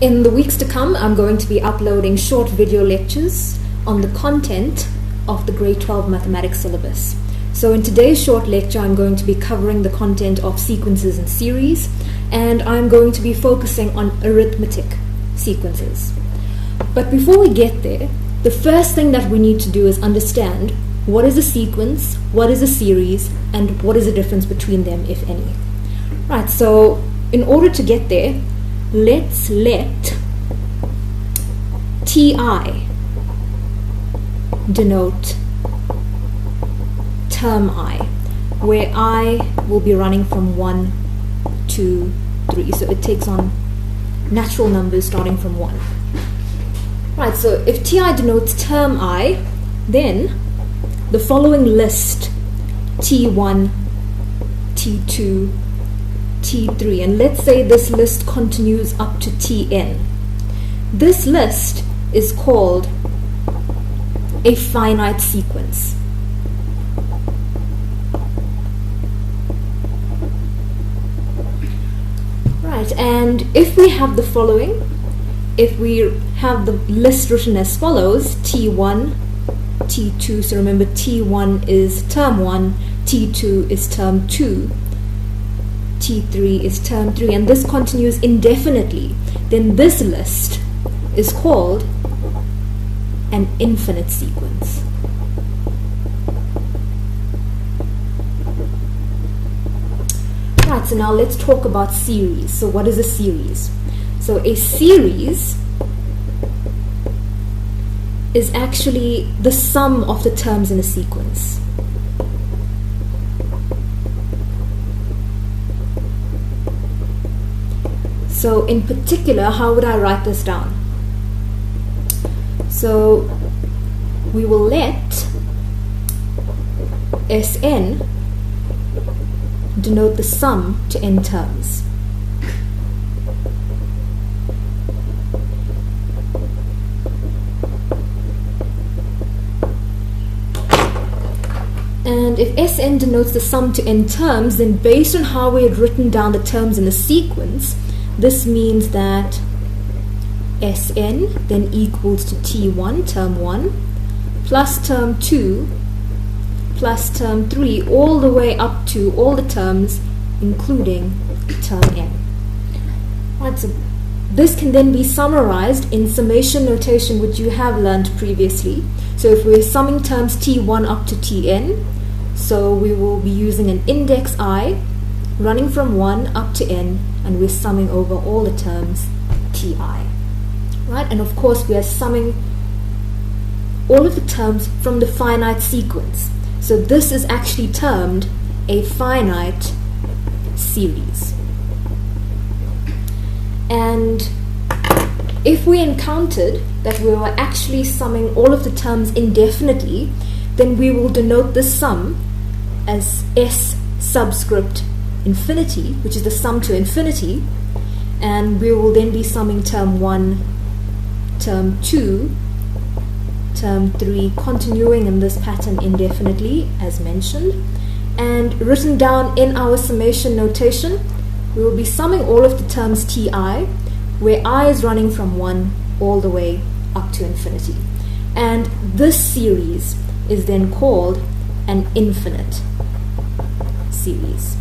In the weeks to come, I'm going to be uploading short video lectures on the content of the grade 12 mathematics syllabus. So in today's short lecture, I'm going to be covering the content of sequences and series, and I'm going to be focusing on arithmetic sequences. But before we get there, the first thing that we need to do is understand what is a sequence, what is a series, and what is the difference between them, if any. Right, so in order to get there, let's let Ti denote term I, where I will be running from 1, 2, 3. So it takes on natural numbers starting from 1. Right, so if Ti denotes term I, then the following list, T1, T2, T3, and let's say this list continues up to Tn. This list is called a finite sequence. Right, and if we have the following, if we have the list written as follows, T1, T2, so remember T1 is term 1, T2 is term 2, T3 is term 3, and this continues indefinitely, then this list is called an infinite sequence. Right, so now let's talk about series. So what is a series? So a series is actually the sum of the terms in a sequence. So in particular, how would I write this down? So we will let Sn denote the sum to n terms. And if Sn denotes the sum to n terms, then based on how we had written down the terms in the sequence, this means that Sn then equals to T1, term 1, plus term 2, plus term 3, all the way up to all the terms, including term n. Right, so this can then be summarized in summation notation, which you have learned previously. So if we're summing terms T1 up to Tn, so we will be using an index I running from 1 up to n, and we're summing over all the terms Ti. Right, and of course we are summing all of the terms from the finite sequence. So this is actually termed a finite series. And if we encountered that we were actually summing all of the terms indefinitely, then we will denote the sum as S subscript infinity, which is the sum to infinity, and we will then be summing term 1, term 2, term 3, continuing in this pattern indefinitely as mentioned, and written down in our summation notation, we will be summing all of the terms Ti, where I is running from 1 all the way up to infinity. And this series is then called an infinite series.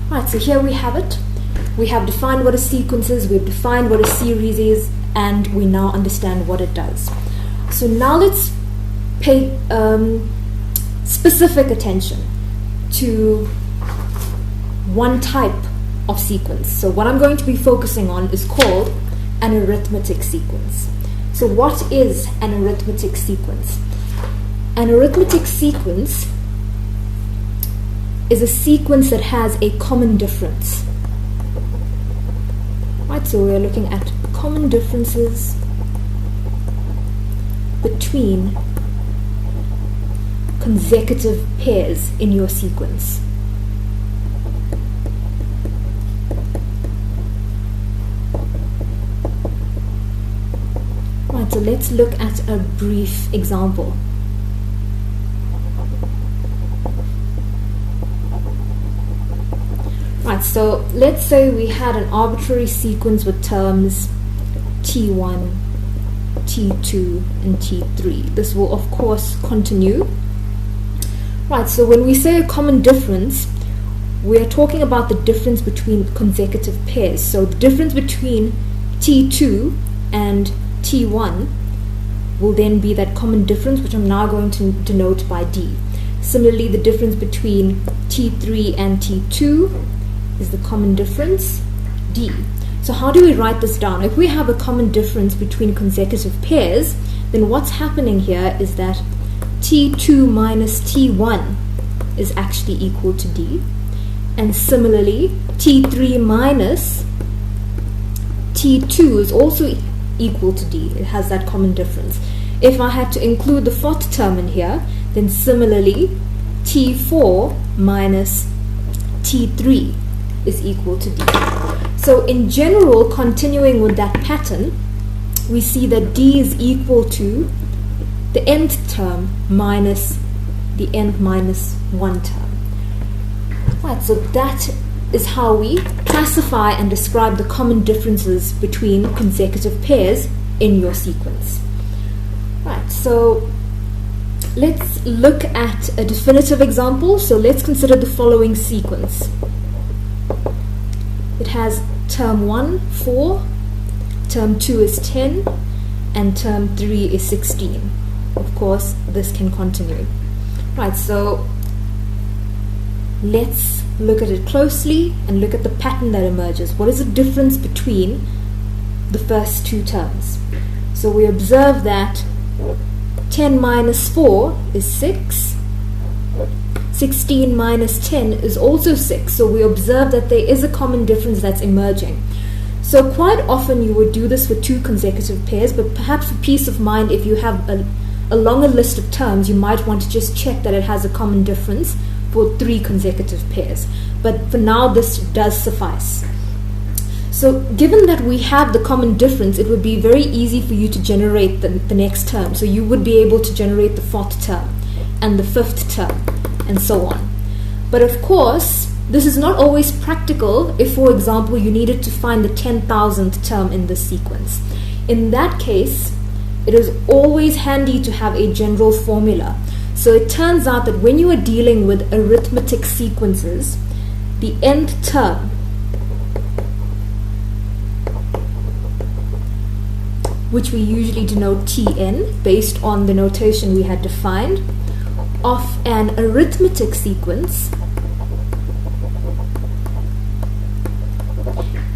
Right, so here we have it. We have defined what a sequence is, we've defined what a series is, and we now understand what it does. So now let's pay specific attention to one type of sequence. So what I'm going to be focusing on is called an arithmetic sequence. So what is an arithmetic sequence? An arithmetic sequence is a sequence that has a common difference. Right, so we're looking at common differences between consecutive pairs in your sequence. Right, so let's look at a brief example. Right, Right, so let's say we had an arbitrary sequence with terms T1, T2, and T3. This will of course continue. Right, so when we say a common difference, we are talking about the difference between consecutive pairs. So the difference between T2 and T1 will then be that common difference, which I'm now going to denote by D. Similarly, the difference between T3 and T2 is the common difference, D. So how do we write this down? If we have a common difference between consecutive pairs, then what's happening here is that T2 minus T1 is actually equal to D. And similarly, T3 minus T2 is also equal to D. It has that common difference. If I had to include the fourth term in here, then similarly, T4 minus T3 is equal to D. So in general, continuing with that pattern, we see that D is equal to the nth term minus the n minus 1 term. Right, so that is how we classify and describe the common differences between consecutive pairs in your sequence. Right, so let's look at a definitive example. So let's consider the following sequence. It has term 1, 4, term 2 is 10, and term 3 is 16. Of course, this can continue. Right, so let's look at it closely and look at the pattern that emerges. What is the difference between the first two terms? So we observe that 10 minus 4 is 6. 16 minus 10 is also 6. So we observe that there is a common difference that's emerging. So quite often you would do this for two consecutive pairs, but perhaps for peace of mind, if you have a longer list of terms, you might want to just check that it has a common difference for 3 consecutive pairs. But for now, this does suffice. So given that we have the common difference, it would be very easy for you to generate the next term. So you would be able to generate the 4th term and the 5th term and so on. But of course, this is not always practical if, for example, you needed to find the 10,000th term in this sequence. In that case, it is always handy to have a general formula. So it turns out that when you are dealing with arithmetic sequences, the nth term, which we usually denote Tn based on the notation we had defined, of an arithmetic sequence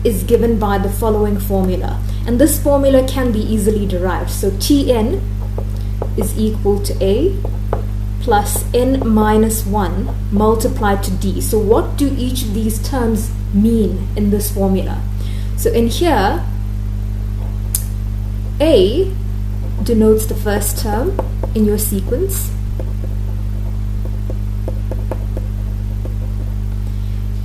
is given by the following formula. And this formula can be easily derived. So Tn is equal to A plus n minus 1 multiplied to D. So what do each of these terms mean in this formula? So in here, A denotes the first term in your sequence.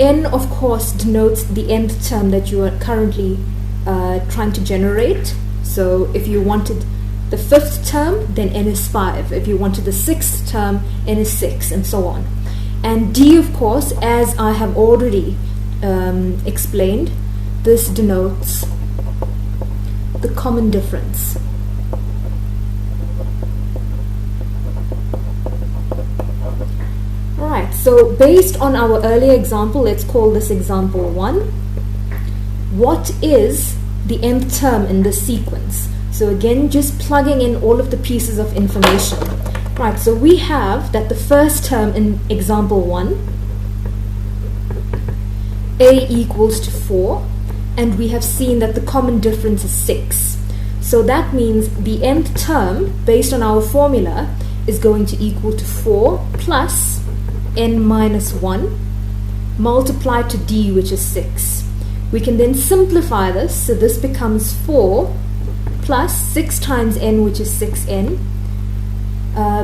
N, of course, denotes the nth term that you are currently trying to generate. So if you wanted the 5th term, then n is 5. If you wanted the 6th term, n is 6, and so on. And D, of course, as I have already explained, this denotes the common difference. Right, so based on our earlier example, let's call this example 1. What is the nth term in this sequence? So again, just plugging in all of the pieces of information. Right, so we have that the first term in example 1, A equals to 4, and we have seen that the common difference is 6. So that means the nth term, based on our formula, is going to equal to 4 plus n minus 1 multiplied to D, which is 6. We can then simplify this, so this becomes 4 plus 6 times n, which is 6n,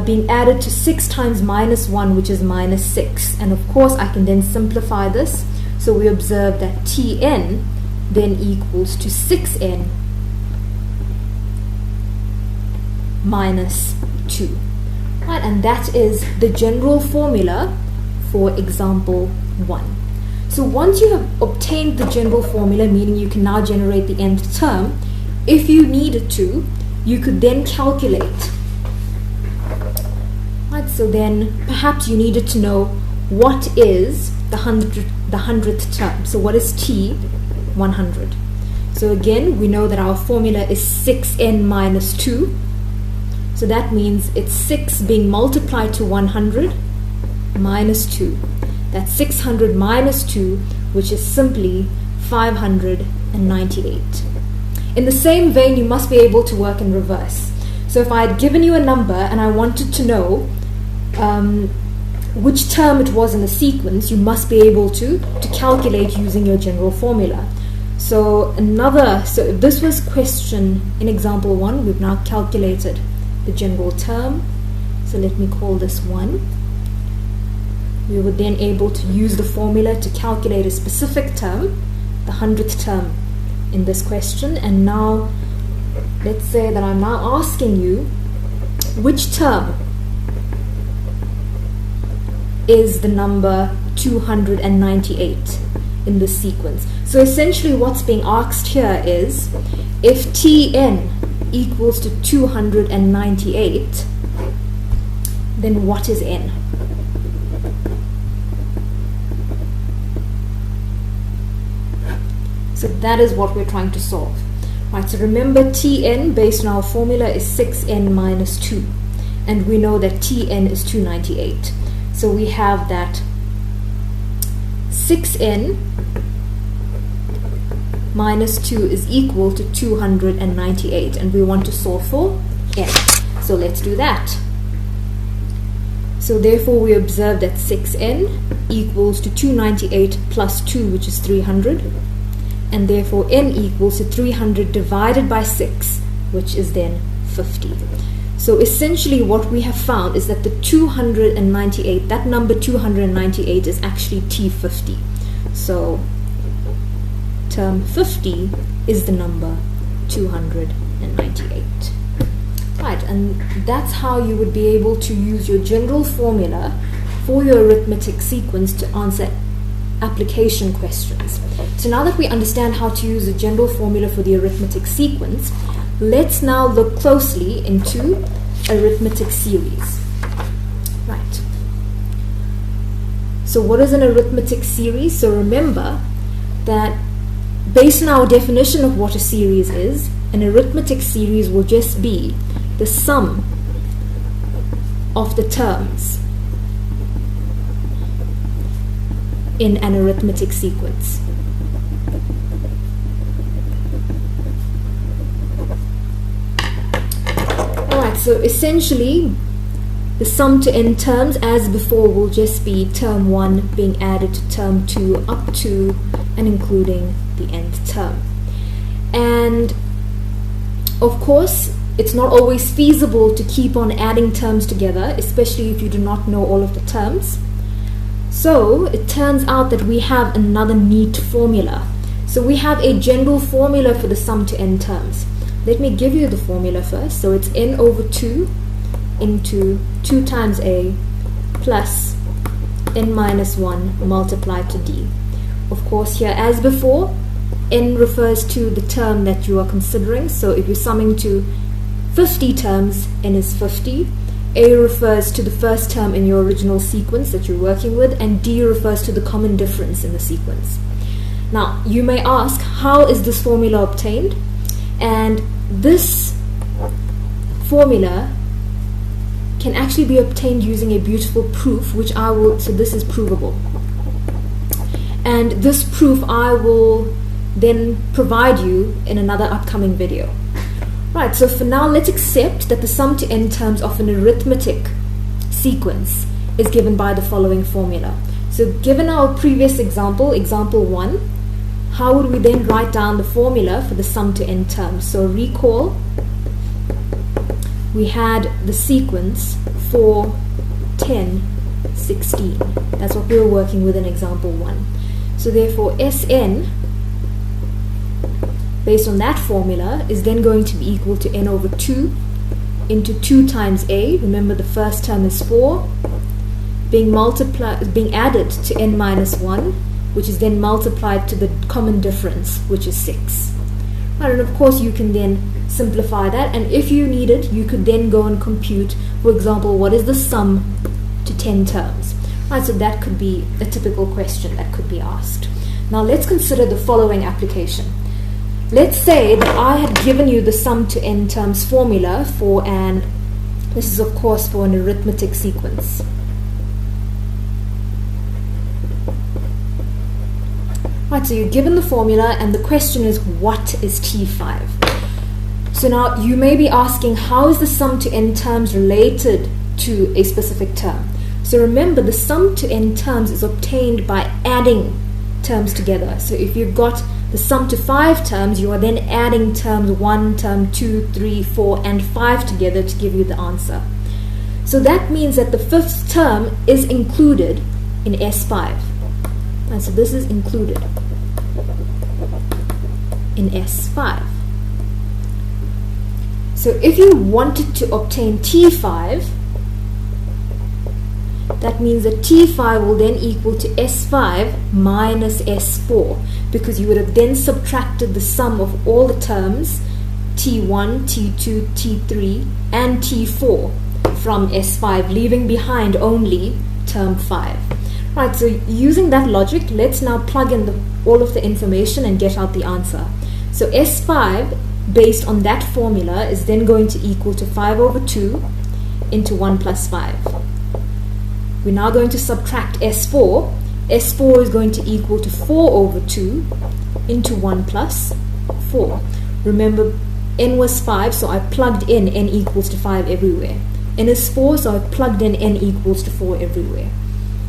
being added to 6 times minus 1, which is minus 6. And of course, I can then simplify this, so we observe that Tn then equals to 6n minus 2. Right, and that is the general formula for example 1. So once you have obtained the general formula, meaning you can now generate the nth term, if you needed to, you could then calculate. Right, so then perhaps you needed to know what is the 100th term. So what is t 100? So again, we know that our formula is 6n minus 2. So that means it's 6 being multiplied to 100 minus 2. That's 600 minus 2, which is simply 598. In the same vein, you must be able to work in reverse. So if I had given you a number and I wanted to know which term it was in the sequence, you must be able to calculate using your general formula. So if this was question in example 1, we've now calculated the general term. So let me call this 1. We were then able to use the formula to calculate a specific term, the 100th term in this question. And now let's say that I'm now asking you which term is the number 298 in this sequence. So essentially what's being asked here is, if Tn equals to 298, then what is n? So that is what we're trying to solve. Right, so remember Tn based on our formula is 6n minus 2. And we know that Tn is 298. So we have that 6n minus 2 is equal to 298. And we want to solve for n. So let's do that. So therefore we observe that 6n equals to 298 plus 2, which is 300. And therefore n equals to 300 divided by 6, which is then 50. So essentially what we have found is that the 298, that number 298 is actually T50. So term 50 is the number 298. Right, and that's how you would be able to use your general formula for your arithmetic sequence to answer application questions. So now that we understand how to use the general formula for the arithmetic sequence, let's now look closely into arithmetic series. Right. So what is an arithmetic series? So remember that based on our definition of what a series is, an arithmetic series will just be the sum of the terms in an arithmetic sequence. Alright, so essentially the sum to n terms as before will just be term 1 being added to term 2 up to and including the nth term. And of course it's not always feasible to keep on adding terms together, especially if you do not know all of the terms. So it turns out that we have another neat formula. So we have a general formula for the sum to n terms. Let me give you the formula first. So it's n over 2 into 2 times a plus n minus 1 multiplied to d. Of course, here as before, n refers to the term that you are considering. So if you're summing to 50 terms, n is 50. A refers to the first term in your original sequence that you're working with, and D refers to the common difference in the sequence. Now, you may ask, how is this formula obtained? And this formula can actually be obtained using a beautiful proof, which I will, so this is provable. And this proof I will then provide you in another upcoming video. Right, so for now, let's accept that the sum to n terms of an arithmetic sequence is given by the following formula. So given our previous example, example 1, how would we then write down the formula for the sum to n terms? So recall, we had the sequence 4, 10, 16. That's what we were working with in example 1. So therefore Sn, based on that formula, is then going to be equal to n over 2 into 2 times a. Remember the first term is 4, being added to n minus 1 which is then multiplied to the common difference, which is 6. Right, and of course you can then simplify that, and if you need it, you could then go and compute, for example, what is the sum to 10 terms. Right, so that could be a typical question that could be asked. Now let's consider the following application. Let's say that I had given you the sum to n terms formula for this is of course for an arithmetic sequence. Right, so you're given the formula and the question is, what is T5? So now you may be asking, how is the sum to n terms related to a specific term? So remember, the sum to n terms is obtained by adding terms together. So if you've got the sum to 5 terms, you are then adding terms 1, term 2, 3, 4, and 5 together to give you the answer. So that means that the fifth term is included in S5. And so this is included in S5. So if you wanted to obtain T5, that means that T5 will then equal to S5 minus S4, because you would have then subtracted the sum of all the terms T1, T2, T3, and T4 from S5, leaving behind only term 5. Right, so using that logic, let's now plug in all of the information and get out the answer. So S5, based on that formula, is then going to equal to 5 over 2 into 1 plus 5. We're now going to subtract S4. S4 is going to equal to 4 over 2 into 1 plus 4. Remember, n was 5, so I plugged in n equals to 5 everywhere. N is 4, so I plugged in n equals to 4 everywhere.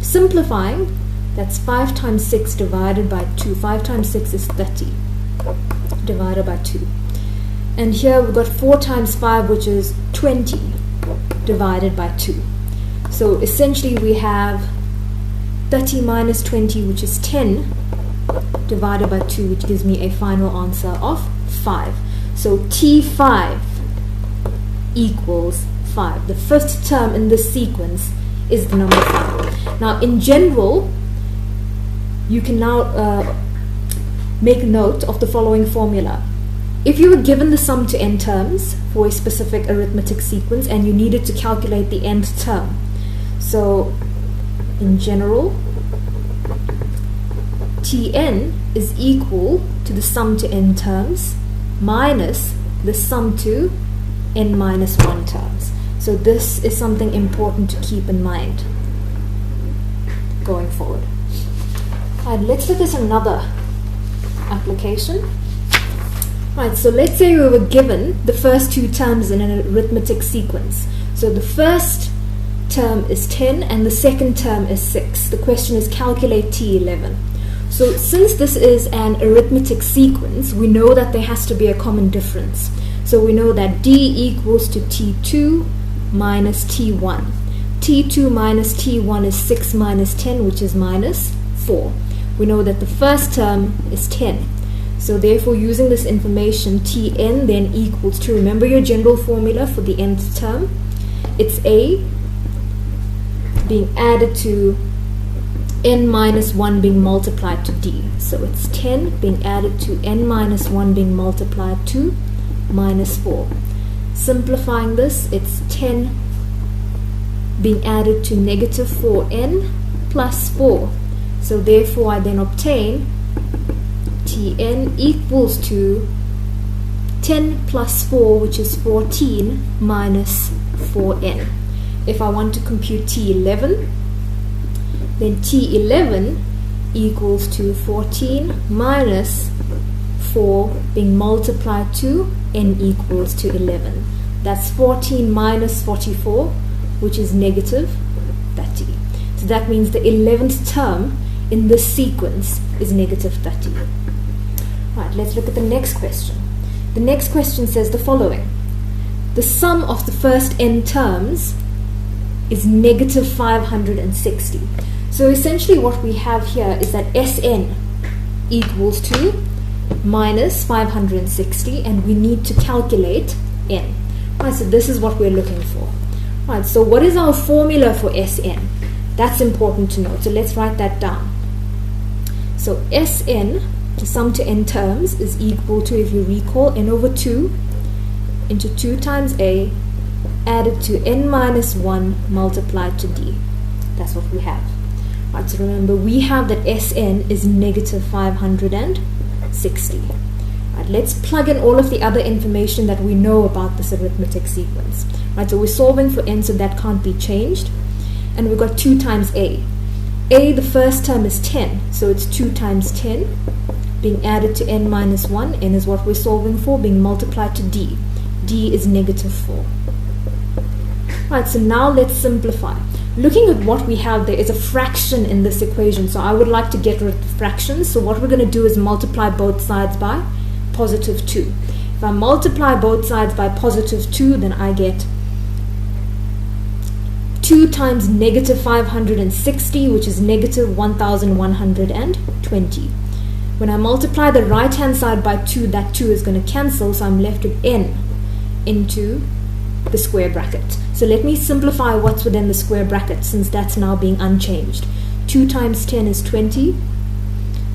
Simplifying, that's 5 times 6 divided by 2. 5 times 6 is 30 divided by 2. And here we've got 4 times 5, which is 20 divided by 2. So essentially we have 30 minus 20, which is 10, divided by 2, which gives me a final answer of 5. So T5 equals 5. The first term in this sequence is the number 5. Now in general, you can now make note of the following formula. If you were given the sum to n terms for a specific arithmetic sequence and you needed to calculate the nth term, so in general, Tn is equal to the sum to n terms minus the sum to n minus 1 terms. So this is something important to keep in mind going forward. Alright, let's look at another application. Right, so let's say we were given the first two terms in an arithmetic sequence. So the first term is 10 and the second term is 6. The question is, calculate T11. So since this is an arithmetic sequence, we know that there has to be a common difference. So we know that D equals to T2 minus T1. T2 minus T1 is 6 minus 10, which is minus 4. We know that the first term is 10. So therefore, using this information, Tn then equals to, remember your general formula for the nth term, it's A being added to n minus 1 being multiplied to D. So it's 10 being added to n minus 1 being multiplied to minus 4. Simplifying this, it's 10 being added to negative 4n plus 4. So therefore, I then obtain Tn equals to 10 plus 4, which is 14, minus 4n. If I want to compute T11, then T11 equals to 14 minus 4 being multiplied to n equals to 11. That's 14 minus 44, which is negative 30. So that means the 11th term in this sequence is negative 30. Right, let's look at the next question. The next question says the following. The sum of the first n terms is negative 560. So essentially what we have here is that Sn equals to minus 560, and we need to calculate n. Right, so this is what we're looking for. Right, so what is our formula for Sn? That's important to know. So let's write that down. So Sn, the sum to n terms, is equal to, if you recall, n over 2 into 2 times a added to n minus 1 multiplied to d. That's what we have. Right, so remember, we have that Sn is negative 560. Right, let's plug in all of the other information that we know about this arithmetic sequence. Right, so we're solving for n, so that can't be changed. And we've got 2 times a. A, the first term is 10, so it's 2 times 10 being added to n minus 1. N is what we're solving for, being multiplied to d. D is negative 4. Right, so now let's simplify. Looking at what we have, there is a fraction in this equation, so I would like to get rid of the fractions. So what we're going to do is multiply both sides by positive 2. If I multiply both sides by positive 2, then I get 2 times negative 560, which is negative 1120. When I multiply the right hand side by 2, that 2 is going to cancel, so I'm left with n into the square bracket. So let me simplify what's within the square bracket, since that's now being unchanged. 2 times 10 is 20,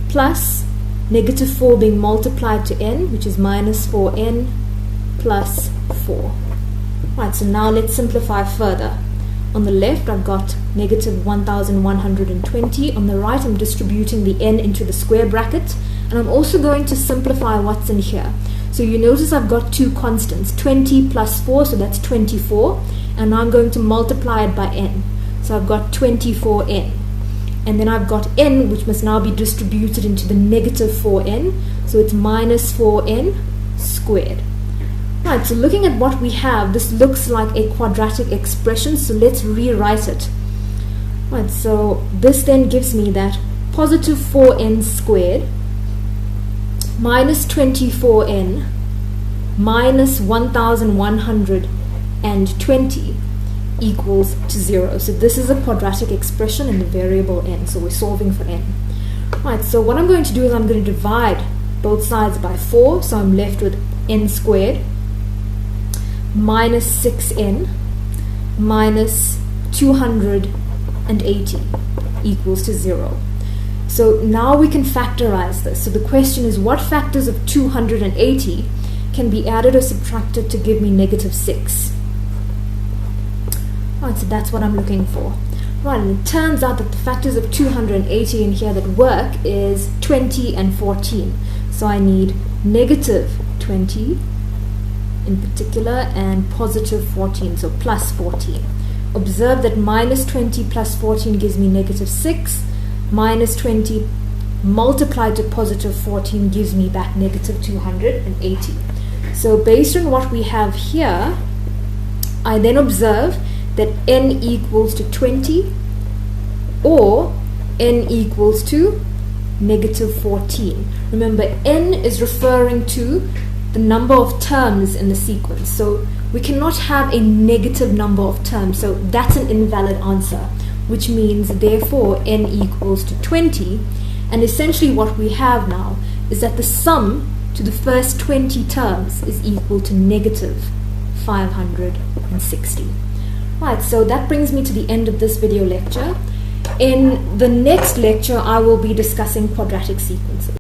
plus negative 4 being multiplied to n, which is minus 4n plus 4. Right, so now let's simplify further. On the left, I've got negative 1120. On the right, I'm distributing the n into the square bracket, and I'm also going to simplify what's in here. So you notice I've got two constants, 20 plus 4, so that's 24, and now I'm going to multiply it by n. So I've got 24n. And then I've got n, which must now be distributed into the negative 4n, so it's minus 4n squared. Right, so looking at what we have, this looks like a quadratic expression, so let's rewrite it. Right, so this then gives me that positive 4n squared minus 24n minus 1120 equals to 0. So this is a quadratic expression in the variable n, so we're solving for n. Right, so what I'm going to do is I'm going to divide both sides by 4, so I'm left with n squared minus 6n minus 280 equals to 0. So now we can factorize this. So the question is, what factors of 280 can be added or subtracted to give me negative 6? Right, so that's what I'm looking for. Right, and it turns out that the factors of 280 in here that work is 20 and 14. So I need negative 20 in particular and positive 14, so plus 14. Observe that minus 20 plus 14 gives me negative 6. Minus 20 multiplied to positive 14 gives me back negative 280. So based on what we have here, I then observe that n equals to 20 or n equals to negative 14. Remember, n is referring to the number of terms in the sequence. So we cannot have a negative number of terms, so that's an invalid answer, which means therefore n equals to 20, and essentially what we have now is that the sum to the first 20 terms is equal to negative 560. Right, so that brings me to the end of this video lecture. In the next lecture, I will be discussing quadratic sequences.